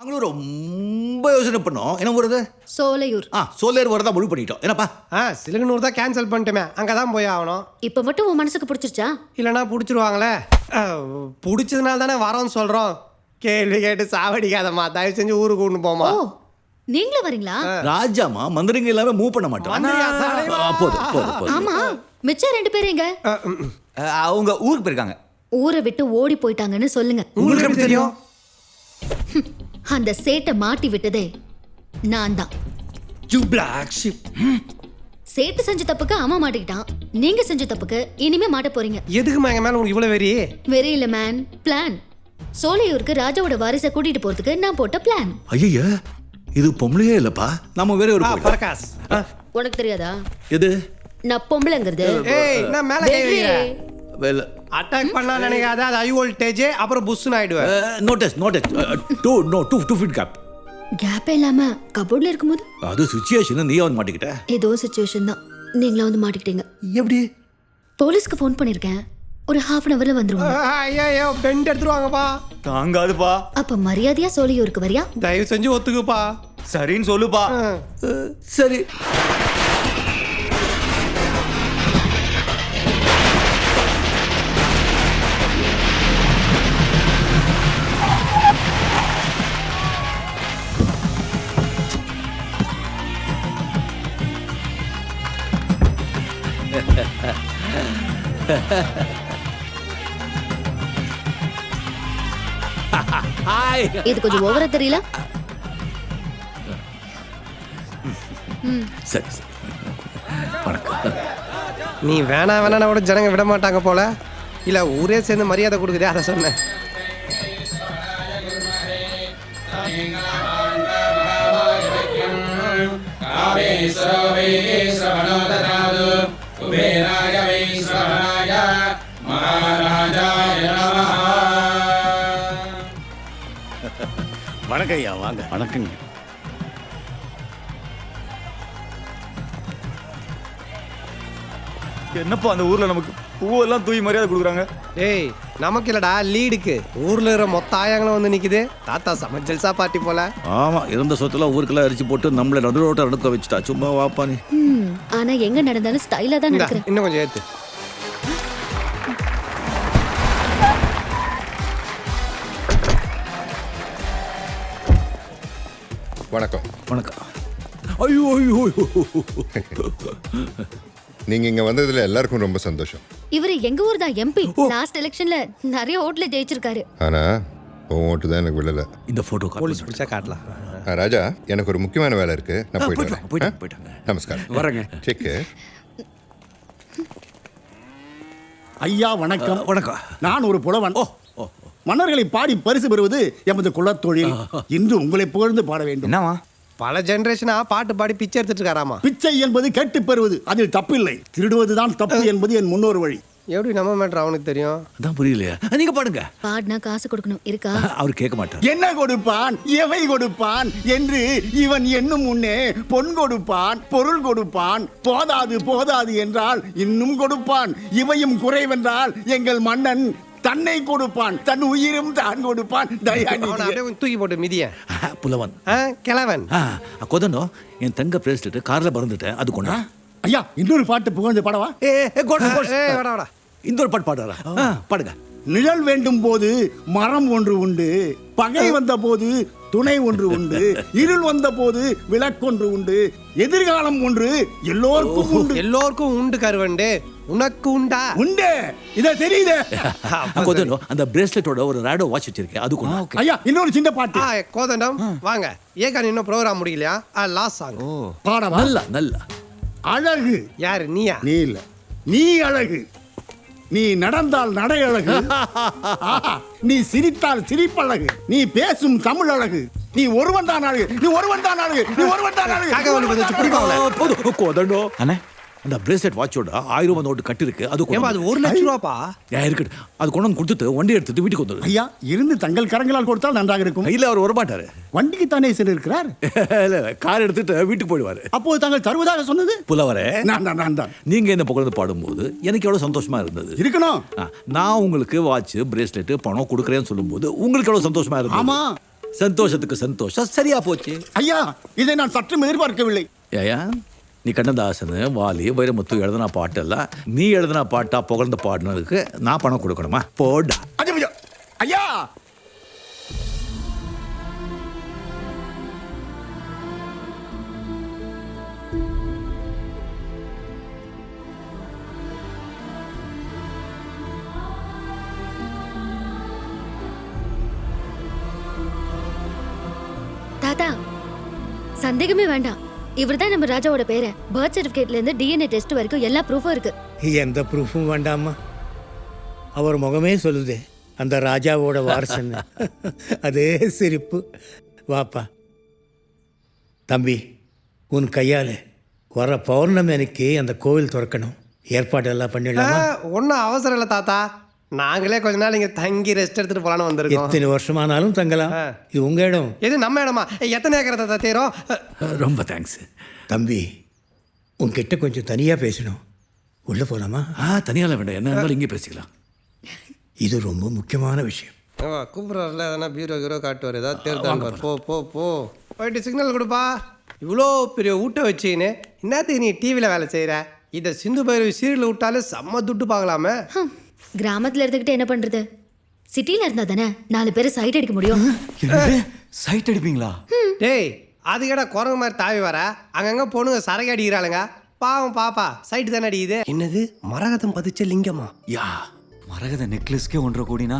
நாங்களும் ரொம்ப யோசனை பண்ணோம். என்ன வருது? சோலையூர். சோலையூர் வரதா முடிவு பண்ணிட்டோம். என்னப்பா? சிலுங்கனூர் தான் கேன்சல் பண்ணிட்டோமே, அங்கே தான் போய் ஆகணும். இப்போ மட்டும் உன் மனசுக்கு பிடிச்சிருச்சா? இல்லைன்னா பிடிச்சிருவாங்களே. பிடிச்சதுனால தானே வரோன்னு சொல்கிறோம். கேள்வி கேட்டு சாவடிக்காதம்மா, தயவு செஞ்சு ஊருக்கு கொண்டு போமா. ஓ, நீங்களும் வரீங்களா? ராஜாமா மந்திரிங்க எல்லாமே மூவ் பண்ண மாட்டோம். போதும். ஆமா, மிச்சம் 2 பேர் எங்க? அவங்க ஊருக்கு போயிருக்காங்க. ஊரை விட்டு ஓடி போயிட்டாங்கன்னு சொல்லுங்க. உங்களுக்கு எப்படி தெரியும்? அந்த சேட்டை மாட்டி விட்டதே நான் தான். You black sheep. சேட்டு செஞ்ச தப்புக்கு அம்மா மாட்டிக்கிட்டான். நீங்க செஞ்ச தப்புக்கு இனிமே மாட்ட போறீங்க. எதுக்குமா எங்க மேல உங்களுக்கு இவ்வளவு வெறி? வெரி இல்ல மேன், பிளான். சோலையூருக்கு ராஜாவோட வாரிசை கூட்டிட்டு போறதுக்கு நான் போட்ட பிளான். ஐயா, இது பொம்பளையே இல்லப்பா. நம்ம வேற ஒரு பிரகாஷ், உனக்கு தெரியாதா? எது? நான் பொம்பளைங்கிறது. ஏய், நான் மேல கை வைக்கிறேன். வெல் அட்டாக் பண்ணா நினைக்காத, அது ஹை வோல்டேஜ், அப்புறம் புஷ்னு ஆயிடுவேன். நோட்டஸ் 2 ஃபீட் கேப். கேப்பே இல்லாம கபோர்ட்ல இருக்கும்போது அது சிச்சுவேஷன். நீ வந்து மாட்டிக்கிட்ட. ஏதோ சிச்சுவேஷன் தான். நீங்களா வந்து மாட்டிக்கிட்டீங்க. எப்படி? போலீஸ்க்கு ஃபோன் பண்ணிருக்கேன். ஒரு ஹாஃப் அன் அவர்ல வந்துருவாங்க. ஐயோ, பெண்ட் எடுத்துருவாங்கப்பா. தாங்காதுப்பா. அப்ப மரியாதையா சோலையூருக்கு வரியா? தயவு செஞ்சு ஒத்துக்குப்பா. சரின்னு சொல்லுப்பா. சரி. இது கொஞ்சம் ஓவரா தெரியல? சரி. வணக்கம். நீ வேணா கூட ஜனங்க விட மாட்டாங்க போல. இல்ல ஊரே சேர்ந்து மரியாதை கொடுக்குதே, அதை சொன்னேன். வணக்கம் ஐயா, வாங்க. வணக்கங்க. என்னப்பா அந்த ஊர்ல நமக்கு பூவெல்லாம் தூய் மரியாதை கொடுக்குறாங்க. ஏய், நமக்கு இல்லடா, லீடுக்கு. ஊர்ல இருக்கிற மொத்த ஆயாங்களும் வந்து நிக்குது. தாத்தா சமைச்சல்சா பார்ட்டி போல. ஆமா, இருந்த சொத்துல ஊருக்கெல்லாம் அரிச்சு போட்டு நம்மள நடுரோட்ட அடுக்க வச்சுட்டா. சும்மா வாப்பா நீ. ஆனா எங்க நடந்தாலும் ஸ்டைலா தான் நடக்கிறேன். இன்னும் கொஞ்சம் ஏத்து. வணக்கம். வணக்கம். ஐயோ. நீங்க இங்க வந்ததுல எல்லாருக்கும் ரொம்ப சந்தோஷம். இவரு எங்க ஊர் தான் எம்பி. லாஸ்ட் எலெக்ஷன்ல நிறைய ஓட்ல ஜெயிச்சிருக்காரு. ஆனா உன் ஓட்டு தான் எனக்கு விழல. இந்த போட்டோ போலீஸ் பிடிச்சா காட்டலாம். ராஜா, எனக்கு ஒரு முக்கியமான வேலை இருக்கு. நான் போயிட்டு வரேன். போயிட்டு. நமஸ்காரம். வரேங்க. செக். ஐயா வணக்கம். வணக்கம். நான் ஒரு புலவன். மன்னர்களை பாடி பரிசு பெறுவது எமது குலத்தொழில். இன்று உங்களை புகழ்ந்து பாட வேண்டும். என்னவா? பல ஜெனரேஷனா பாட்டு பாடி பிச்சை எடுத்துட்டு இருக்காராமா. பிச்சை என்பது கேட்டு பெறுவது, அதில் தப்பில்லை. திருடுவதுதான் தப்பு என்பது என் முன்னோர் வழி. எப்படி நம்ம மேட்டர் அவனுக்கு தெரியும்? அதான் புரியலையா? நீங்க பாடுங்க. பாடினா காசு கொடுக்கணும். இருக்கா? அவர் கேட்க மாட்டார். என்ன கொடுப்பான், எவை கொடுப்பான் என்று இவன் எண்ணும் முன்னே பொன் கொடுப்பான், பொருள் கொடுப்பான். போதாது என்றால் இன்னும் கொடுப்பான். இவையும் குறைவென்றால் எங்கள் மன்னன் தன்னை கொடுப்பான், தன் உயிரும் தான் கொடுப்பான். தூக்கி போட்டு மிதிய புலவன் கிழவன். கொதனோ, என் தங்க பிரேஸ்லெட் கார்ல பறந்துட்டேன். அது கொண்டா. ஐயா, இன்னொரு பாட்டு புகழ்ந்து பாடவா? இந்த ஒரு பாட்டு பாடுறா. பாடுங்க. நிழல் வேண்டும் போது மரம் ஒன்று உண்டு, பகை வந்த போது துணை ஒன்று உண்டு, இருள் வந்த போது விளக்கொன்று உண்டு, எதிர்காலம் ஒன்று எல்லோருக்கும் உண்டு. எல்லோருக்கும் உண்டு கருவண்டு, உனக்கு உண்டா? உண்டு. இத தெரியுது. கொதனோ, அந்த பிரேஸ்லெட்டோட ஒரு ரேடோ வாட்ச் வச்சிருக்கேன். அது கொண்டா. ஐயா, இன்னொரு சின்ன பாட்டு. கோதண்டம் வாங்க. ஏகான் இன்னும் ப்ரோகிராம் முடியலையா? லாஸ்ட் சாங் பாடவா? நல்ல அழகு. யாரு? நீயா? நீ இல்ல, நீ அழகு. நீ நடந்தால் நடை அழகு. நீ சிரித்தால் சிரிப்பழகு. நீி பேசும் தமிழ் அழகு. நீ ஒருவன் தான் அழகு. நீ ஒருவன் தான் அழகு. நீ ஒருவன் தான் அழகு. கொதனோ, அண்ணே, அந்த பிரேஸ்லெட் வாட்சோட 1000 நோட்டு கட்டி இருக்கு. அது அது 1 லட்சம் ரூபாப்பா. இருக்கட்டும். அது கொண்டு வந்து கொடுத்துட்டு வண்டி எடுத்துட்டு வீட்டுக்கு வந்துரு. ஐயா, இருந்து தங்கள் கரங்களால் கொடுத்தால் நன்றாக இருக்கும். இல்ல, அவர் வரமாட்டாரு. வண்டிக்கு தானே சென்று இருக்கிறார். கார் எடுத்துட்டு வீட்டுக்கு போயிடுவாரு. அப்போது தாங்கள் தருவதாக சொன்னது புலவரே, நான் தான். நீங்க என்ன புகழ்ந்து பாடும்போது எனக்கு எவ்வளவு சந்தோஷமா இருந்தது. இருக்கணும். நான் உங்களுக்கு வாட்ச், பிரேஸ்லெட், பணம் கொடுக்குறேன்னு சொல்லும்போது உங்களுக்கு எவ்வளவு சந்தோஷமா இருந்தது. ஆமா. சந்தோஷத்துக்கு சந்தோஷம் சரியா போச்சு. ஐயா இதை நான் சற்றும் எதிர்பார்க்கவில்லை. ஏயா நீ கண்ணதாசன் வாலி வைரமுத்து எழுதின பாட்டெல்லாம் நீ எழுதின பாட்டா புகழ்ந்து பாடினதுக்கு நான் பணம் கொடுக்கணுமா? போடா. ஐயா, ஐயா தாத்தா சந்தேகமே வேண்டாம், இவர்தான் நம்ம ராஜாவோட பேரு. பர்த் சர்டிபிகேட்ல இருந்து டிஎன்ஏ டெஸ்ட் வரைக்கும் எல்லா ப்ரூஃபும் இருக்கு. எந்த ப்ரூஃபும் வேண்டாமா? அவர் முகமே சொல்லுதே அந்த ராஜாவோட வாரசன்னு. அதே சிரிப்பு. வாப்பா தம்பி, உன் கையால் வர பௌர்ணமி அன்னைக்கு அந்த கோவில் திறக்கணும். ஏற்பாடு எல்லாம் பண்ணிடலாமா? ஒன்றும் அவசரம் இல்லை தாத்தா, நாங்களே கொஞ்ச நாள் இங்கே தங்கி ரெஸ்ட் எடுத்துட்டு போலான்னு வந்திருக்கோம். எத்தனை வருஷமானாலும் தங்கலாம். இது உங்க இடம். இது நம்ம இடமா? எத்தனை ஏக்கர் தாத்தா தேரும்? ரொம்ப தேங்க்ஸ். தம்பி உன்கிட்ட கொஞ்சம் தனியாக பேசணும். உள்ளே போகலாமா? தனியால வேண்டாம், என்ன இருந்தாலும் இங்கே பேசிக்கலாம். இது ரொம்ப முக்கியமான விஷயம். கூப்பிட்றாருல எதனா பீரோ கீரோ காட்டுவார், ஏதாவது தேர்தான். போ போ போ போயிட்டு சிக்னல் கொடுப்பா. இவ்வளோ பெரிய ஊட்ட வச்சுன்னு என்னத்துக்கு நீ டிவியில் வேலை செய்கிற? இதை சிந்து பைரவி சீரியல் விட்டாலும் செம்ம துட்டு பார்க்கலாமே. கிராமத்துல இருந்துகிட்டு என்ன பண்றது? சிட்டில இருந்தா தானே 4 பேரை சைட் அடிக்க முடியும். சைட் அடிப்பீங்களா? டேய் அதுக்கடா குரங்கு மாதிரி தாவி வர, அங்கங்க பொண்ணுங்க சரக்கு அடிக்கிறாளுங்க. பாவம் பாப்பா சைட்டு தானே அடிக்குது. என்னது மரகதம் பதிச்ச லிங்கமா? யா மரகத நெக்லஸ்க்கே 1.5 கோடினா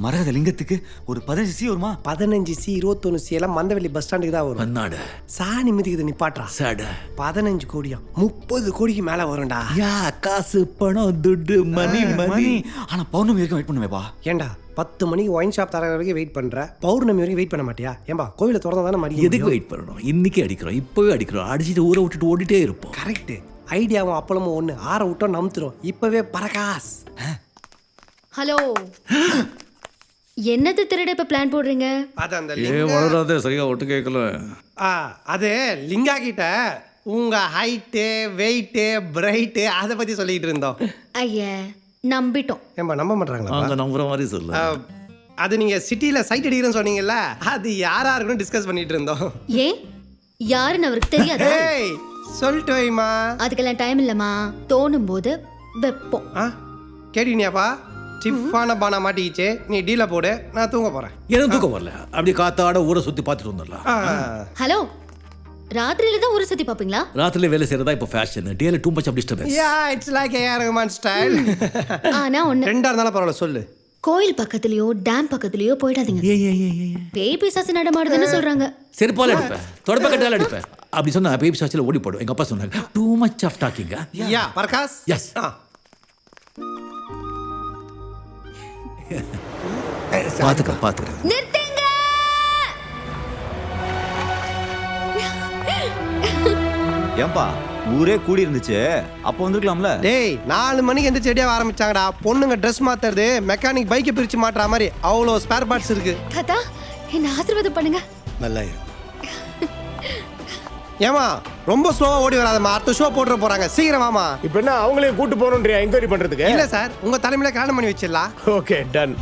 மரகத லிங்கத்துக்கு ஒரு 15 சி வருமா? 15 சி 21 சி எல்லாம் மந்தவெளி பஸ் ஸ்டாண்டுக்கு தான் வரும். பன்னாடு சாணி மிதிக்குது நிப்பாட்றா. சாட 15 கோடியா? 30 கோடிக்கு மேல வரும்டா. யா காசு பணம் துட்டு மணி மணி. ஆனா பௌர்ணமி வரைக்கும் வெயிட் பண்ணுவேப்பா. ஏண்டா 10 மணிக்கு ஒயின் ஷாப் தர வரைக்கும் வெயிட் பண்ற, பௌர்ணமி வரைக்கும் வெயிட் பண்ண மாட்டியா? ஏம்பா கோவில திறந்தா தானே மணி. எதுக்கு வெயிட் பண்ணணும்? இன்னைக்கு அடிக்கிறோம், இப்பவே அடிக்கிறோம். அடிச்சுட்டு ஊரை விட்டுட்டு ஓடிட்டே இருப்போம். கரெக்ட். ஐடியாவும் அப்பளமும் ஒன்று, ஆற விட்டோம் நம்புத்துரும். இப்பவே பரகாஸ். ஹலோ, என்னது திருட இப்ப பிளான் போடுறீங்க? அது அந்த வளராதே, சரியா ஒட்டு கேட்கல. அது லிங்கா கிட்ட உங்க ஹைட்டு வெயிட்டு பிரைட்டு அதை பத்தி சொல்லிட்டு இருந்தோம். ஐயா நம்பிட்டோம். ஏம்பா நம்ப மாட்டாங்களா? அவங்க நம்புற மாதிரி சொல்லு. அது நீங்க சிட்டில சைட் அடிக்கிறேன்னு சொன்னீங்கல்ல, அது யாரா இருக்குன்னு டிஸ்கஸ் பண்ணிட்டு இருந்தோம். ஏன் யாருன்னு அவருக்கு தெரியாதா? ஏய் சொல்லிட்டு வைமா. அதுக்கெல்லாம் டைம் இல்லம்மா, தோணும் போது வெப்போம். கேட்டீங்கப்பா, டிஃபான பானா மாட்டிக்கிச்சு. நீ டீல போடு, நான் தூங்க போறேன். எனக்கு தூக்கம் வரல. அப்படி காத்தாட ஊரை சுத்தி பார்த்துட்டு வந்துடலாம். ஹலோ, ராத்திரியில தான் ஊரை சுத்தி பாப்பீங்களா? ராத்திரில வேலை செய்யறதா இப்ப ஃபேஷன். டேல too much of disturbance. Yeah it's like A Rahman style. ஆனா ஒண்ணு, ரெண்டா இருந்தாலும் பரவாயில்ல சொல்லு. கோயில் பக்கத்துலயோ டேம் பக்கத்துலயோ போயிடாதீங்க. பேய் பிசாசு நடமாடுதுன்னு சொல்றாங்க. செருப்பால அடிப்பேன், தொடப்ப கட்டால அடிப்பேன். அப்படி சொன்னா பேபி சாச்சில ஓடி போடும். எங்க அப்பா சொன்னாங்க too much of talking. Yeah Prakash. Yes. பாத்துக்க. நிறுத்துங்க. ஏன்பா ஊரே கூடி இருந்துச்சு, அப்போ வந்திருக்கலாம்ல. டேய் 4 மணிக்கு எந்த செடியா ஆரம்பிச்சாங்கடா. பொண்ணுங்க ட்ரெஸ் மாத்துறது, மெக்கானிக் பைக்கை பிரிச்சு மாட்டுற மாதிரி அவ்வளோ ஸ்பேர் பார்ட்ஸ் இருக்கு. தாத்தா என்ன ஆசீர்வாதம் பண்ணுங்க. நல்லா ஏமா ரொம்ப ஸ்லோவா ஓடி வராதம்மா, அடுத்த ஷோ போட்டுற போறாங்க. சீக்கிரம் வாமா. இப்போ என்ன அவங்களையும் கூட்டு போறோம்ன்றியா என்கொயரி பண்றதுக்கு? இல்ல சார், உங்க தலைமையில கல்யாணம் பண்ணி வச்சிடலாம். Okay done.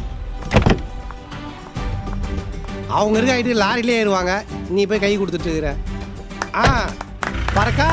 அவங்க இருக்க ஐடி லாரிலே ஏறுவாங்க, நீ போய் கை கொடுத்துட்டு இருக்கிற. பரகா